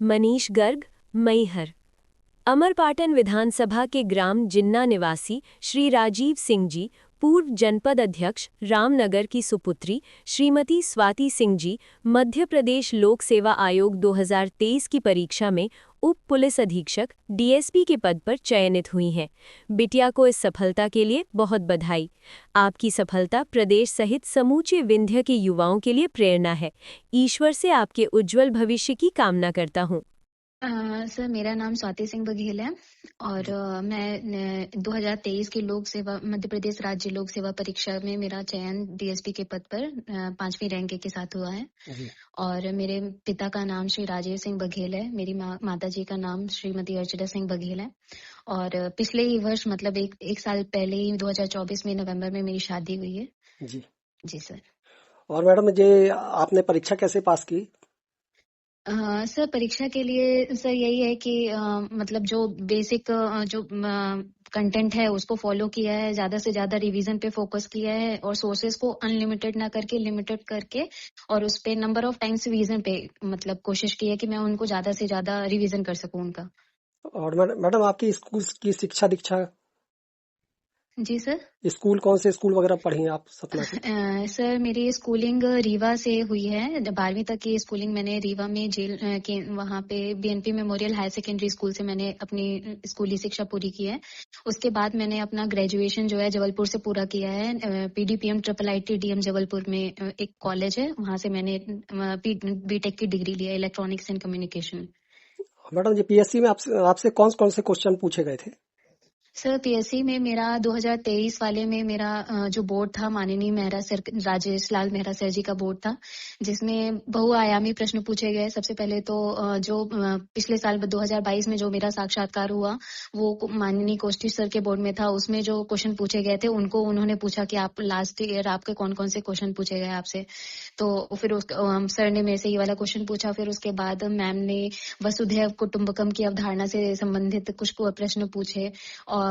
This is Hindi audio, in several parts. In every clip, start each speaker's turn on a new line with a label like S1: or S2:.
S1: मनीष गर्ग, मैहर। अमरपाटन विधानसभा के ग्राम जिन्ना निवासी श्री राजीव सिंह जी, पूर्व जनपद अध्यक्ष रामनगर की सुपुत्री श्रीमती स्वाति सिंह जी मध्य प्रदेश लोक सेवा आयोग 2023 की परीक्षा में उप पुलिस अधीक्षक डीएसपी के पद पर चयनित हुई हैं। बिटिया को इस सफलता के लिए बहुत बधाई। आपकी सफलता प्रदेश सहित समूचे विंध्य के युवाओं के लिए प्रेरणा है। ईश्वर से आपके उज्जवल भविष्य की कामना करता हूँ।
S2: सर, मेरा नाम स्वाति सिंह बघेल है और मैं 2023 की लोक सेवा मध्य प्रदेश राज्य लोक सेवा परीक्षा में मेरा चयन डीएसपी के पद पर 5वीं रैंक के साथ हुआ है। और मेरे पिता का नाम श्री राजीव सिंह बघेल है। मेरी माता जी का नाम श्रीमती अर्चना सिंह बघेल है। और पिछले ही वर्ष मतलब एक साल पहले ही 2024 में नवंबर में मेरी शादी हुई है। जी सर।
S3: और मैडम, ये आपने परीक्षा कैसे पास की?
S2: सर, परीक्षा के लिए सर यही है कि मतलब जो बेसिक जो कंटेंट है उसको फॉलो किया है, ज्यादा से ज्यादा रिवीजन पे फोकस किया है और सोर्सेज को अनलिमिटेड ना करके लिमिटेड करके और उस पे नंबर ऑफ टाइम्स रिवीजन पे मतलब कोशिश की है कि मैं उनको ज्यादा से ज्यादा रिवीजन कर सकूं उनका।
S3: और मैडम, आपकी स्कूल की शिक्षा दीक्षा?
S2: जी सर।
S3: स्कूल कौन से स्कूल वगैरह पढ़ी हैं आप सतना से?
S2: सर, मेरी स्कूलिंग रीवा से हुई है। 12वीं तक की स्कूलिंग मैंने रीवा में जेल के वहाँ पे BNP memorial higher secondary school से मैंने अपनी स्कूली शिक्षा पूरी की है। उसके बाद मैंने अपना ग्रेजुएशन जो है जबलपुर से पूरा किया है। पीडीपीएम IIIT जबलपुर में एक कॉलेज है, वहाँ से मैंने बीटेक की डिग्री लिया इलेक्ट्रॉनिक्स एंड कम्युनिकेशन।
S3: मैडम, ये पीएससी में आपसे कौन कौन से क्वेश्चन पूछे गए थे?
S2: सर, पीएससी में मेरा 2023 वाले में मेरा जो बोर्ड था माननीय मेहरा सर, राजेश लाल मेहरा सर जी का बोर्ड था, जिसमें बहुआयामी प्रश्न पूछे गए। सबसे पहले तो जो पिछले साल 2022 में जो मेरा साक्षात्कार हुआ वो माननीय कोष्ठी सर के बोर्ड में था। उसमें जो क्वेश्चन पूछे गए थे उनको उन्होंने पूछा कि आप लास्ट ईयर आपके कौन कौन से क्वेश्चन पूछे गए आपसे। तो फिर सर ने मेरे से ये वाला क्वेश्चन पूछा। फिर उसके बाद मैम ने वसुधैव कुटुंबकम की अवधारणा से संबंधित कुछ प्रश्न पूछे और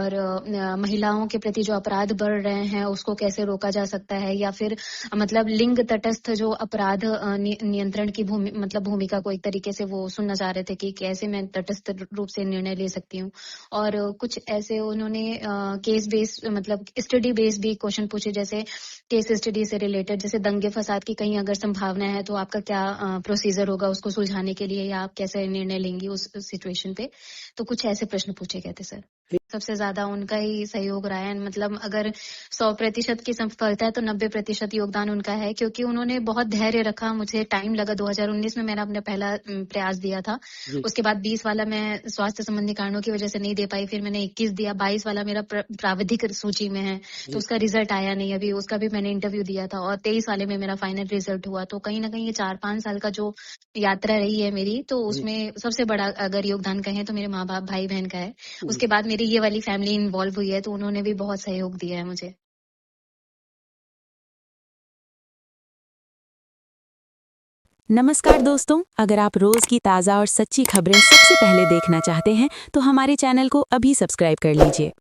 S2: महिलाओं के प्रति जो अपराध बढ़ रहे हैं उसको कैसे रोका जा सकता है, या फिर मतलब लिंग तटस्थ जो अपराध नियंत्रण की भूमिका को एक तरीके से वो सुनना चाह रहे थे कि कैसे मैं तटस्थ रूप से निर्णय ले सकती हूँ। और कुछ ऐसे उन्होंने केस बेस मतलब स्टडी बेस भी क्वेश्चन पूछे, जैसे केस स्टडी से रिलेटेड, जैसे दंगे फसाद की कहीं अगर संभावना है तो आपका क्या प्रोसीजर होगा उसको सुलझाने के लिए, या आप कैसे निर्णय लेंगी उस सिचुएशन पे। तो कुछ ऐसे प्रश्न पूछे गए थे सर। सबसे ज्यादा उनका ही सहयोग रहा है। मतलब अगर 100% की सफलता है तो 90% योगदान उनका है, क्योंकि उन्होंने बहुत धैर्य रखा। मुझे टाइम लगा। 2019 में मैंने अपना पहला प्रयास दिया था। उसके बाद 20 वाला मैं स्वास्थ्य संबंधी कारणों की वजह से नहीं दे पाई। फिर मैंने 21 दिया। 22 वाला मेरा प्राविधिक सूची में है तो उसका रिजल्ट आया नहीं अभी, उसका भी मैंने इंटरव्यू दिया था। और 23 वाले में मेरा फाइनल रिजल्ट हुआ। तो कहीं ना कहीं ये 4-5 साल का जो यात्रा रही है मेरी, तो उसमें सबसे बड़ा अगर योगदान कहें तो मेरे माँ बाप भाई बहन का है। उसके बाद मेरी ये वाली फैमिली इन्वॉल्व हुई है, तो उन्होंने भी बहुत सहयोग दिया है मुझे।
S4: नमस्कार दोस्तों, अगर आप रोज की ताज़ा और सच्ची खबरें सबसे पहले देखना चाहते हैं तो हमारे चैनल को अभी सब्सक्राइब कर लीजिए।